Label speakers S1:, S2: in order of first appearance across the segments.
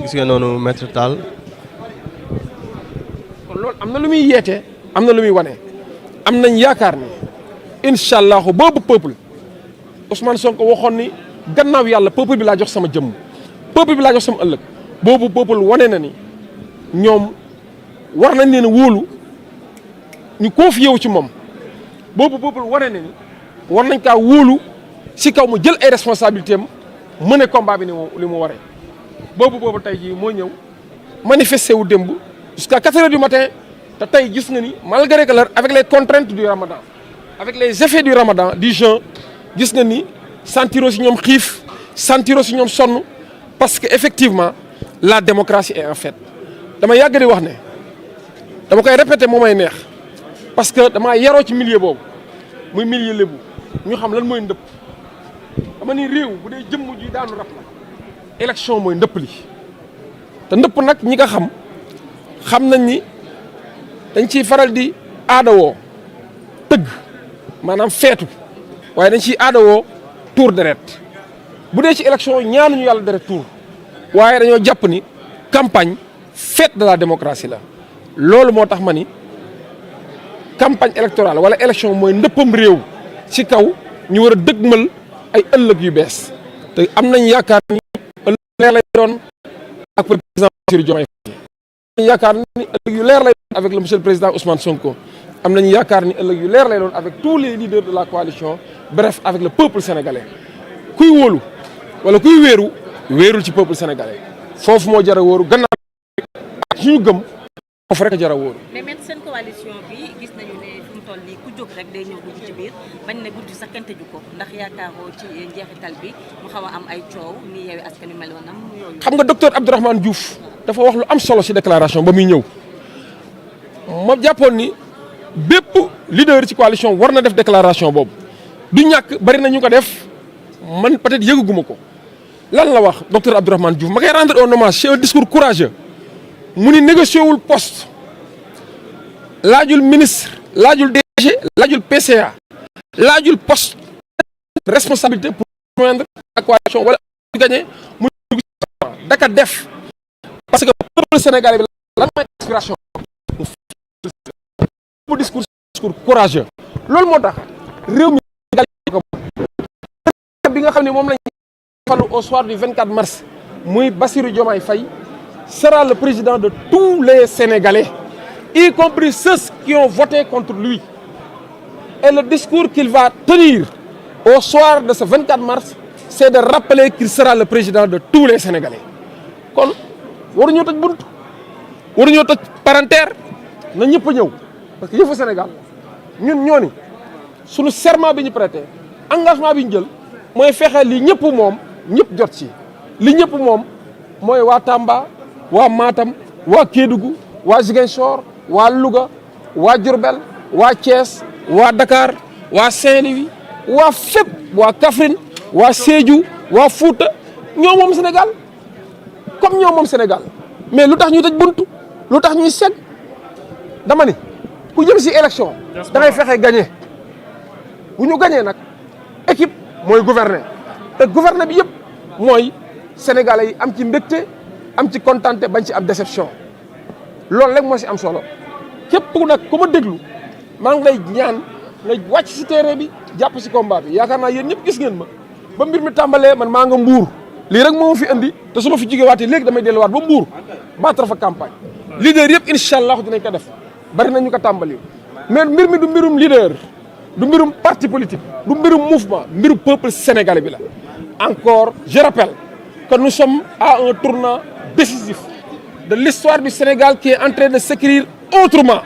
S1: gis nga noonu maître Tall.
S2: kon loolu am na lu muy yeete am na lu muy wane am nañ yaakaar ni incha allahu boobu peuple Ousmane Sonko waxoon ni gannaaw yàlla peuple bi laa jox sama jëmm peuple bi laa jox sama ëllëg boobu peuple wane na ni ñoom war nañ leen a wóolu ñu confié wu ci moom boobu peuple wane na ni war nañ kaa wóolu si kaw mu jël ay responsabilités am mëne combat bi ni li mu waree boobu tey jii moo ñëw manifesté wu démb jusqu'à 4 heures du matin te tey gis nga ni malgré que l'heure avec les contraintes du ramadan avec les effets du ramadan du jeûne gis nga ni sentiroo si ñoom xiif sentiroo si ñoom sonn parce que effectivement la démocratie est en fait dama yàgg di wax ne dama koy répété moo may neex parce que damaa yaroo ci milieu boobu muy milieu lébu ñu xam lan mooy ndëpp dama ni réew bu dee jëmm ji daanu rab la élection mooy ndëpp li te ndëpp nag ñi nga xam nañ ni dañ ciy faral di aadawoo tëgg maanaam feetu waaye dañ ciy aadawoo tour deret bu dee ci élection ñaanuñu yàlla deret tour waaye dañoo jàpp ni campagne fête de la démocratie la loolu moo tax ma ni campagne électorale wala élection mooy ndëppam réew ci kaw ñu war a dëgmal ay ëllëg yu bees te am nañ yaakaar ni ëllëg leer lay doon ak président Bassirou Diomaye Faye am nañ yaakaar ni ëllëg yu leer lay doon avec le monsieur le président Ousmane Sonko am nañu yaakaar ni ëllëg yu leer lay doon avec tous les leaders de la coalition bref avec le peuple sénégalais kuy wóolu wala kuy wéerul ci peuple sénégalais foofu moo jar a wóoru gannaaw ak suñu gëm foofu rek a jar a wóoru.
S3: mais même seen coalition bi gis nañu ne fi mu toll nii ku jóg rek day ñëw dugg ci biir bañ ne guddi sax kenn tëju ko ndax yaakaaroo ci njeexital bi mu xaw a am ay coow ni Yewwi Askan Wi meloon am yooyu.
S2: xam nga docteur Abdourahmane Diouf dafa wax lu am solo ci déclaration ba muy ñëw ma jàppoon ni bépp leader ci coalition war na def déclaration boobu du ñàkk bari na ñu ko def man peut-être yëguguma ko lan la wax docteur Abdourahmane Diouf ma koy rendre un hommage c'est un discours courageux mu ni négocié wul poste laajul ministre laajul DG laajul PCA laajul poste responsabilité pour joindre la coalition wala gagner mu daka def parce que peuple sénégalais bi lan mooy inspiration bu discours courageux loolu moo tax réew mi bi nga xam ne moom lañ falu au soir du 24 mars muy Bassirou Diomaye Faye sera le président de tous les Sénégalais y compris ceux qui ont voté contre lui et le discours qu'il va tenir au soir de ce 24 mars c'est de rappeler qu'il sera le président de tous les Sénégalais kon waruñoo tëj bunt waruñoo tëj parentère na ñëpp a ñëw parce que yëfu Sénégal ñun ñoo ni suñu serment bi ñu prêté engagement bi ñu jël mooy fexe li ñëpp moom ñëpp jot ci li ñëpp moom mooy waa Tamba waa Matam waa Kédougou waa Ziguinchor waa Louga waa Diourbel waa Thiès waa Dakar waa Saint-Louis waa fépp waa Kaffrine waa Sédhiou waa Fouta ñoo moom Sénégal comme ñoo moom Sénégal mais lu tax ñuy tëj buntu lu tax ñuy segg dama ni ku jëm si élection da ngay fexe gagné bu ñu gagné nag équipe mooy gouverner te gouverner bi yëpp mooy sénégalais yi am ci mbégte am ci contenté bañ ci am déception loolu rek moo si am solo képp ku nag ku ma déglu maa ngi lay ñaan nga wàcc si terrain bi jàpp si combat bi yaakaar naa yéen ñëpp gis ngeen ma ba mbir mi tàmbalee man maa nga mbuur lii rek moo ma fi indi te su ma fi jógee waatee léegi damay delluwaat ba mbuur battre fa campagne leader yëpp incha allah dinañ ko def bari na ñu ko tàmbali mais mbir mi du mbirum leader du mbirum parti politique du mbirum mouvement mbirum peuple sénégalais bi la. Encore je rappelle que nous sommes à un tournant décisif de l'histoire du Sénégal qui est en train de s'écrire autrement.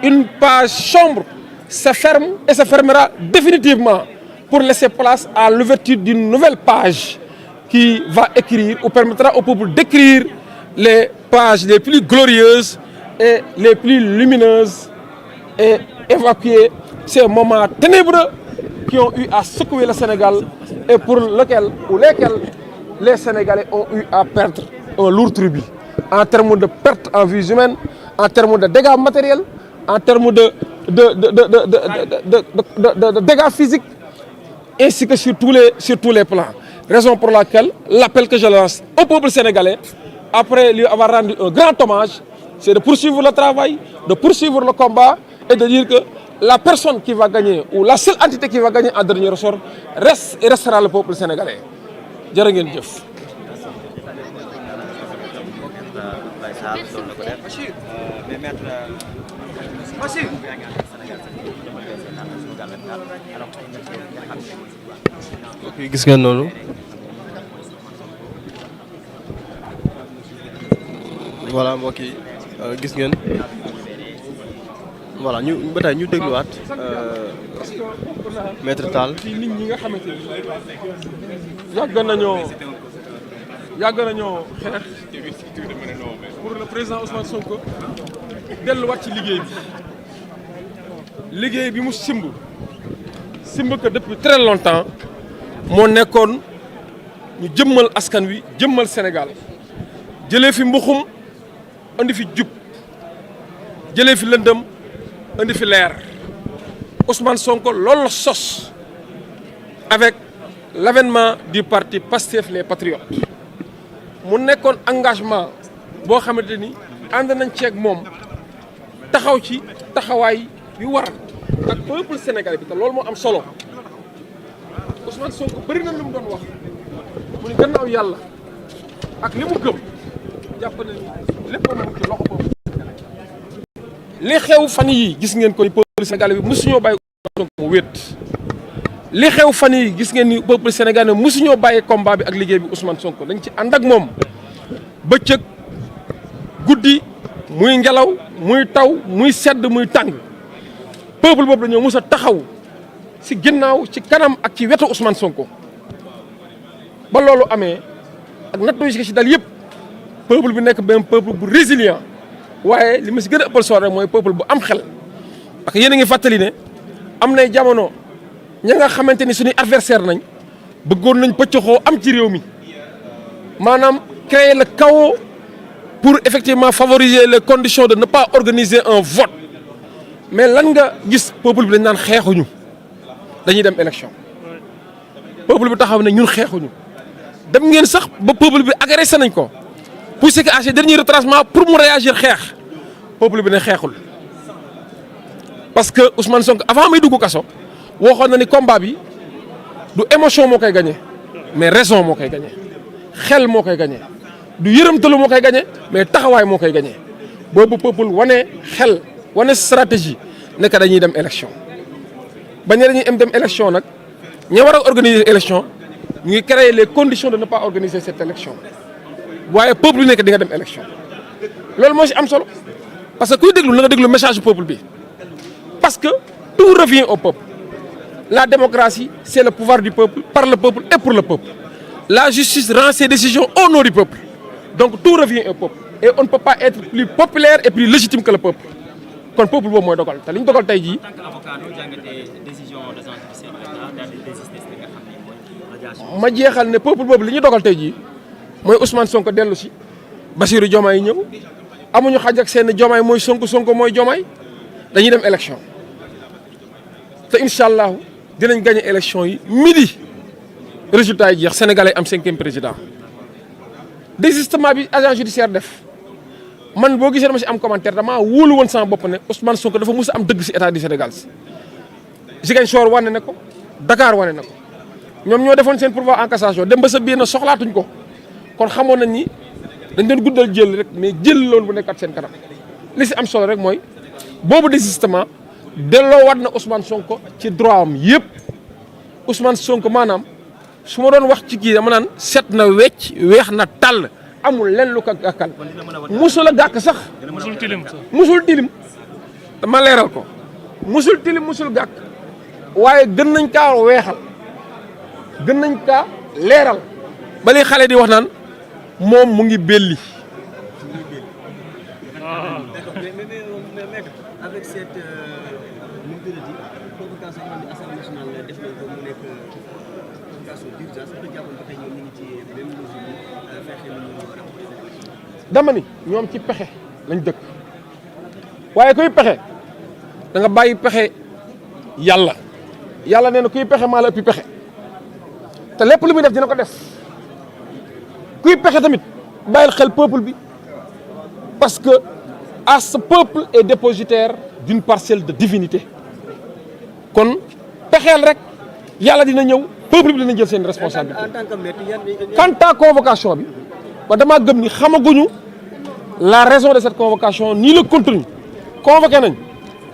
S2: Une page sombre se ferme et se fermera définitivement pour laisser place à l'ouverture d'une nouvelle page qui va écrire ou permettra au peuple d'écrire les pages les plus glorieuses et les plus lumineuses et évacuer ces moments ténébreux qui ont eu à secouer le Sénégal et pour lesquels les Sénégalais ont eu à perdre un lourd tribut en termes de pertes en vies humaines, en termes de dégâts matériels, en termes de dégâts physiques, ainsi que sur tous les plans. Raison pour laquelle l'appel que je lance au peuple sénégalais après lui avoir rendu un grand hommage, c'est de poursuivre le travail, de poursuivre le combat et de dire que la personne qui va gagner ou la seule entité qui va gagner en dernier ressort reste et restera le peuple sénégalais. jërë ngeen jëf.
S1: ok gis ngeen noonu voilà mbokk yi gis ngeen voilà ñu ba tey ñu dégluwaat maître Tall.
S2: ci nit ñi nga xamante ni yàgg nañoo xeex pour le président Ousmane Sonko delluwaat ci liggéey bi mu simb que depuis très longtemps moo nekkoon ñu jëmmal askan wi jëmmal Sénégal jëlee fi mbuxum andi fi jub jëlee fi lëndëm andi fi leer Ousmane Sonko loolu la sos avec l'avènement du parti Pastef les Patriotes mu nekkoon engagement boo xamante ni ànd nañ ceeg moom taxaw ci taxawaay yu war ak peuple sénégalais bi te loolu moo am solo Ousmane Sonko bëri na lu mu doon wax mu ni gannaaw yàlla ak li mu gëm jàpp na ni lépp a ci loxo boobu. li xew fan yi gis ngeen ko ni peuple sénégalais bi mosuñoo bàyyi Ousmane Sonko mu wéet li xew fan yi gis ngeen ni peuple sénégalais mosuñoo bàyyi combat bi ak liggéey bi Ousmane Sonko dañ ci ànd ak moom bëccëg guddi muy ngelaw muy taw muy sedd muy tàng peuple boobu dañoo mos a taxaw si ginnaaw ci kanam ak ci wetu Ousmane Sonko ba loolu amee ak nattu yi si dal yëpp peuple bi nekk benn peuple bu résilient waaye li ma si gën a ëppal solo rek mooy peuple bu am xel parce que yéen a ngi fàttali ne am nay jamono ña nga xamante ni suñuy adversaire nañ bëggoon nañ pëccoxoo am ci réew mi maanaam créer le chaos pour effectivement favoriser les conditions de ne pas organiser un vote mais lan nga gis peuple bi dañ naan xeexuñu dañuy dem élection peuple bi taxaw ne ñun xeexuñu dem ngeen sax ba peuple bi agressé nañ ko poussé que à ses derniers retranchements pour mu réagir xeex peuple bi ne xeexul parce que Ousmane Sonko avant muy dugg kaso waxoon na ni combat bi du émotion moo koy gagné mais raison moo koy gagné xel moo koy gagné du yërëmtalu moo koy gagné mais taxawaay moo koy gagné boobu peuple wane xel wane stratégie nekk dañuy dem élection bañ ne dañuy dem élection nag ña war a organiser élection ñu ngi créer les conditions de ne pas organiser cette élection waaye peuple bi nekk di nga dem élection loolu moo si am solo parce que kuy déglu na nga déglu message du peuple bi parce que tout revient au peuple la démocratie c'est le pouvoir du peuple par le peuple et pour le peuple la justice rend ses décisions au nom du peuple donc tout revient au peuple et on ne peut pas être plus populaire et plus légitime que le peuple kon peuple boobu mooy dogal te li ñu dogal tey jii. ma jeexal ne peuple boobu li ñu dogal tey jii mooy Ousmane Sonko dellu si Bassirou Diomaye ñëw amuñu xaj ak seen Diomaye mooy Sonko Sonko mooy Diomaye dañuy dem élection te incha allahu dinañ gagné élection yi midi résultat yi jeex sénégalais am 5e président désistement bi agent judiciaire def. man boo gisee dama si am commentaire damaa wóolu woon sama bopp ne Ousmane Sonko dafa mus a am dëgg si état du Sénégal si Ziguinchor wane na ko Dakar wane na ko ñoom ñoo defoon seen pourvoi en cassation dem ba sa biir na soxlaatuñ ko kon xamoon nañ ni dañ doon guddal jël rek mais jël loolu bu nekkat seen kanam li si am solo rek mooy boobu désistement delloo waat na Ousmane Sonko ci droit am yëpp Ousmane Sonko maanaam su ma doon wax ci kii dama naan set na wecc weex na tàll amul lenn lu ko gàkkal musul a gàkk sax musul tilim dama leeral ko musul tilim musul gàkk waaye gën nañ kaa weexal gën nañ kaa leeral ba li xale di wax naan moom mu ngi belli
S4: avec cette convocation de l'Assemblée nationale def nañ ko mu nekk convocation d'urgence ba jàppoon ba tey ñoom ñu ngi ci même mesure yi fexe lu ñu
S2: dama ni ñoom ci pexe lañ dëkk waaye kuy pexe da nga bàyyi pexe yàlla yàlla nee na kuy pexe maa la ëppi pexe te lépp lu muy def dina ko def kuy pexe tamit bàyyil xel peuple bi parce que à ce peuple est dépositaire d'une parcelle de divinité kon pexeel rek yàlla dina ñëw peuple bi dina jël seen responsabilité.
S4: en tant que maître
S2: quant à convocation bi ba damaa gëm ni xamaguñu la raison de cette convocation ni le contenu convoqué nañ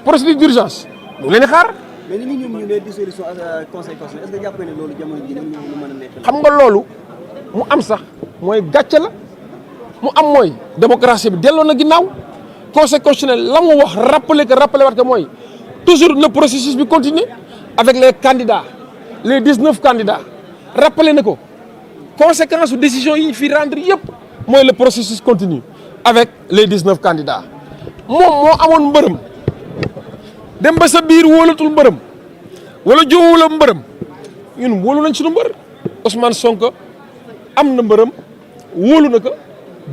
S2: procédure d'urgence mu leen di xaar.
S4: mais ni ñoom ñu ne dissolution conseil constitutionnel est-ce que jàpp ne loolu jamono ji ñu mën a nekk.
S2: xam nga loolu mu am sax mooy gàcce la mu am mooy démocratie bi delloo na ginnaaw conseil constitutionnel la mu wax rappeler waat que mooy toujours le processus bi continue avec les candidats les 19 candidats rappeler na ko conséquence su décision yi ñu fi rendre yëpp mooy le processus continue avec les 19 candidats moom moo amoon mbërëm dem ba sa biir wóolatul mbërëm wala jowula mbërëm ñun wóolu nañ suñu mbër Ousmane Sonko am na mbërëm wóolu na ko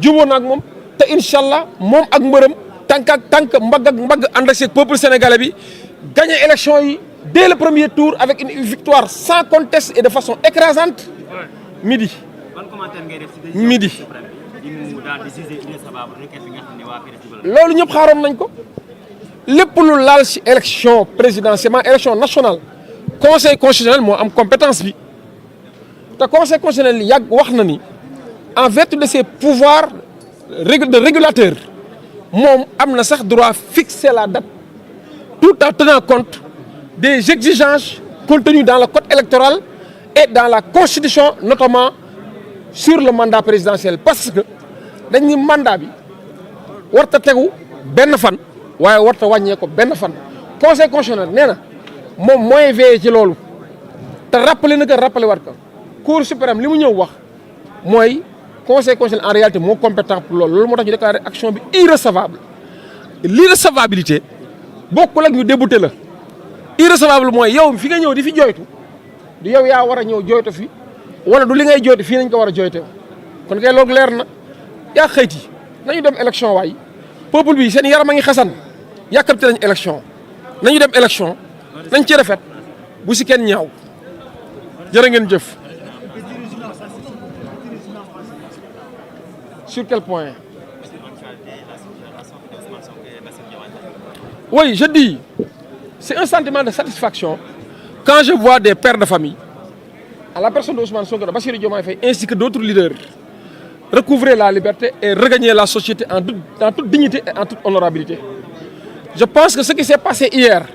S2: jubóo na ak moom te incha allah moom ak mbërëm tànk ak tànk mbagg ak mbagg ànd ak peuple sénégalais bi gagné élection yi dès le premier tour avec une victoire sans conteste et de façon écrasante midi.
S5: ban commentaire ngay def ci
S2: midi.
S5: di mu daal di juger irrecevable requête bi nga xam ne waa PDS
S2: loolu ñëpp xaaroon nañ ko lépp lu laal ci élection présidentielle élection nationale conseil constitutionnel moo am compétence bi te conseil constitutionnel yàgg wax na ni en vertu de ses pouvoirs de régulateur moom am na sax droit fixer la date tout en tenant compte des exigences contenues dans le code électoral et dans la constitution notamment sur le mandat présidentiel parce que dañ ni mandat bi warta tegu benn fan waaye warta wàññee ko benn fan conseil constitutionnel nee na moom mooy veillé ci loolu te rappelé na ko rappelé waat ko cour suprême li mu ñëw wax mooy conseil constitutionnel en réalité moo compétent pour loolu moo tax ñu déclaré action bi irrecevable l'irrecevabilité bokkul ak ñu débouté la irrecevable mooy yow fi nga ñëw di fi jooytu du yow yaa war a ñëw jooytu fi wala du li ngay jooytu fii nañ ko war a jooyte kon kay loolu leer na yaa xëyti nañu dem élection waay peuple bi seen yaram a ngi xasan yàkkamte nañ élection nañu dem élection nañ ci rafet bu si kenn ñaaw jërë ngeen jëf. Sur quel point? Oui, je dis, c'est un sentiment de satisfaction quand je vois des pères de famille, à la personne d'Ousmane Sonko, de Bassirou Diomaye Faye, ainsi que d'autres leaders, recouvrer la liberté et regagner la société en toute dignité et en toute honorabilité. Je pense que ce qui s'est passé hier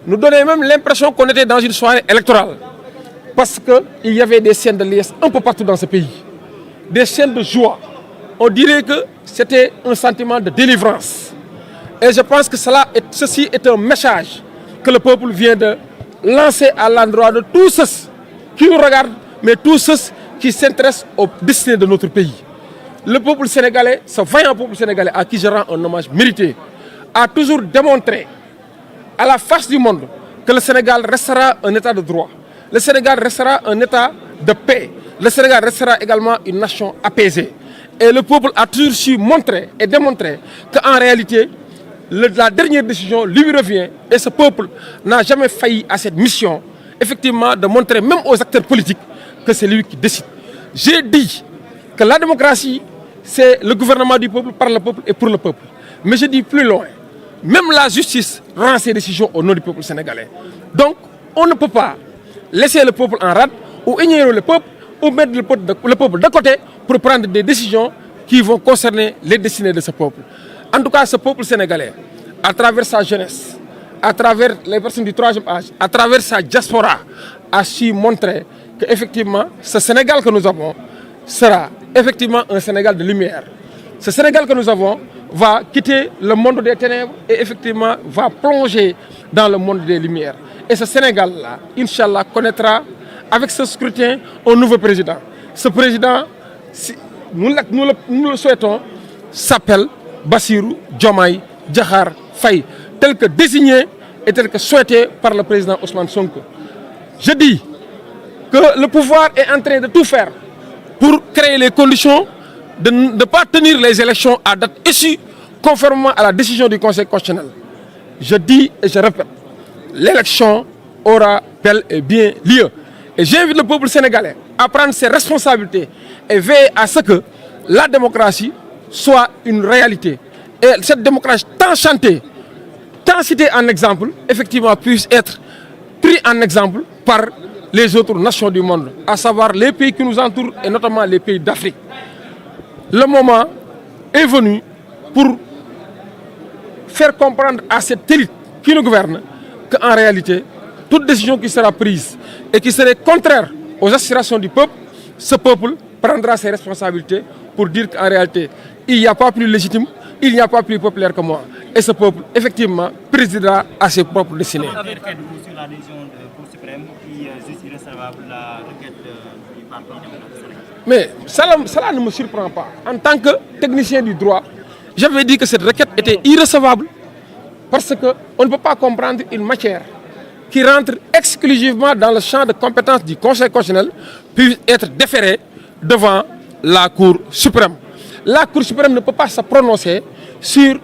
S2: nous donnait même l'impression qu'on était dans une soirée électorale, parce qu'il y avait des scènes de liesse un peu partout dans ce pays, des scènes de joie. On dirait que c'était un sentiment de délivrance. Et je pense que ceci est un message que le peuple vient de lancer à l'endroit de tous ceux qui nous regardent, mais tous ceux qui s'intéressent au destin de notre pays. Le peuple sénégalais, ce vaillant peuple sénégalais à qui je rends un hommage mérité, a toujours démontré à la face du monde que le Sénégal restera un état de droit. Le Sénégal restera un état de paix. Le Sénégal restera également une nation apaisée. Et le peuple a toujours su montrer et démontrer qu'en réalité, la dernière décision lui revient. Et ce peuple n'a jamais failli à cette mission, effectivement, de montrer même aux acteurs politiques que c'est lui qui décide. J'ai dit que la démocratie, c'est le gouvernement du peuple, par le peuple et pour le peuple. Mais je dis plus loin, même la justice rend ses décisions au nom du peuple sénégalais. Donc, on ne peut pas laisser le peuple en rade ou ignorer le peuple ou mettre le peuple de côté pour prendre des décisions qui vont concerner les destinées de ce peuple. En tout cas, ce peuple sénégalais, à travers sa jeunesse, à travers les personnes du troisième âge, à travers sa diaspora, a su montrer qu'effectivement, ce Sénégal que nous avons sera effectivement un Sénégal de lumière. Ce Sénégal que nous avons va quitter le monde des ténèbres et effectivement va plonger dans le monde des lumières. Et ce Sénégal-là, Inch'Allah, connaîtra avec ce scrutin un nouveau président. Ce président, nous le souhaitons, s'appelle Bassirou Diomaye Diakhar Faye, tel que désigné et tel que souhaité par le président Ousmane Sonko. Je dis que le pouvoir est en train de tout faire pour créer les conditions de ne pas tenir les élections à date échue, conformément à la décision du Conseil constitutionnel. Je dis et je répète, l'élection aura bel et bien lieu. Et j'invite le peuple sénégalais à prendre ses responsabilités et veiller à ce que la démocratie soit une réalité. Et cette démocratie tant chantée, tant citée en exemple, effectivement puisse être pris en exemple par les autres nations du monde, à savoir les pays qui nous entourent et notamment les pays d'Afrique. Le moment est venu pour faire comprendre à cette élite qui nous gouverne qu'en réalité, toute décision qui sera prise et qui serait contraire aux aspirations du peuple, ce peuple prendra ses responsabilités pour dire qu'en réalité, il n'y a pas plus légitime, il n'y a pas plus populaire que moi. Et ce peuple, effectivement, présidera à ses propres destinées.
S5: Avec sur la décision de Cour suprême qui juge irrecevable la requête du Parti démocratique.
S2: Mais cela ne me surprend pas. En tant que technicien du droit, j'avais dit que cette requête était irrecevable parce qu'on ne peut pas comprendre une matière qui rentre exclusivement dans le champ de compétences du Conseil constitutionnel puisse être déférée devant la Cour suprême. La Cour suprême ne peut pas se prononcer sur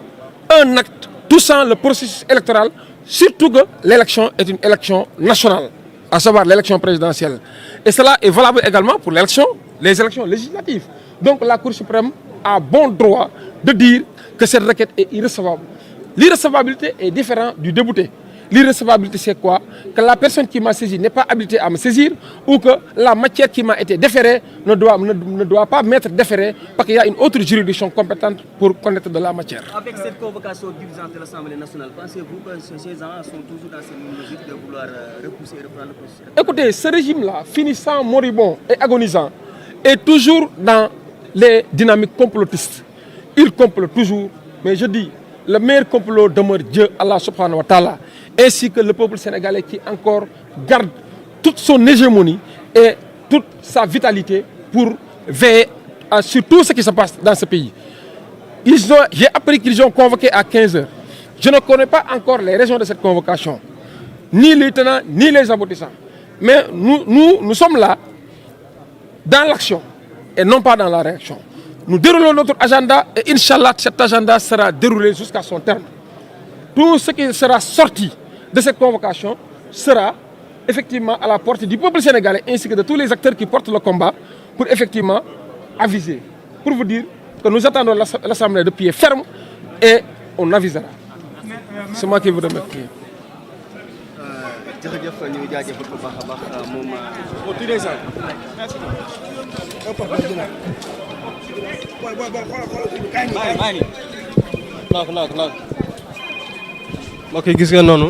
S2: un acte touchant le processus électoral, surtout que l'élection est une élection nationale, à savoir l'élection présidentielle. Et cela est valable également pour les élections législatives. Donc la Cour suprême a bon droit de dire que cette requête est irrecevable. L'irrecevabilité est différente du débouté. L'irrecevabilité, c'est quoi? Que la personne qui m'a saisi n'est pas habilitée à me saisir ou que la matière qui m'a été déférée ne doit pas m'être déférée parce qu'il y a une autre juridiction compétente pour connaître de la matière.
S4: Avec cette convocation d'urgence de l'Assemblée nationale, pensez-vous que ces gens sont toujours dans cette même logique de vouloir repousser et reprendre le processus?
S2: Écoutez, ce régime-là, finissant moribond et agonisant, est toujours dans les dynamiques complotistes. Il complote toujours, mais je dis, le meilleur complot demeure Dieu, Allah subhanahu wa ta'ala, ainsi que le peuple sénégalais qui encore garde toute son hégémonie et toute sa vitalité pour veiller sur tout ce qui se passe dans ce pays. J'ai appris qu'ils ont convoqué à 15 h. Je ne connais pas encore les raisons de cette convocation, ni les tenants, ni les aboutissants. Mais nous sommes là dans l'action et non pas dans la réaction. Nous déroulons notre agenda et Inch'Allah, cet agenda sera déroulé jusqu'à son terme. Tout ce qui sera sorti de cette convocation sera effectivement à la portée du peuple sénégalais ainsi que de tous les acteurs qui portent le combat pour effectivement aviser. Pour vous dire que nous attendons l'Assemblée de pied ferme et on avisera. C'est moi qui vous remercie.
S4: jërëjëf ñu ngi jaajëfal bu baax a baax moom.
S1: naak mbokk yi gis ngeen noonu.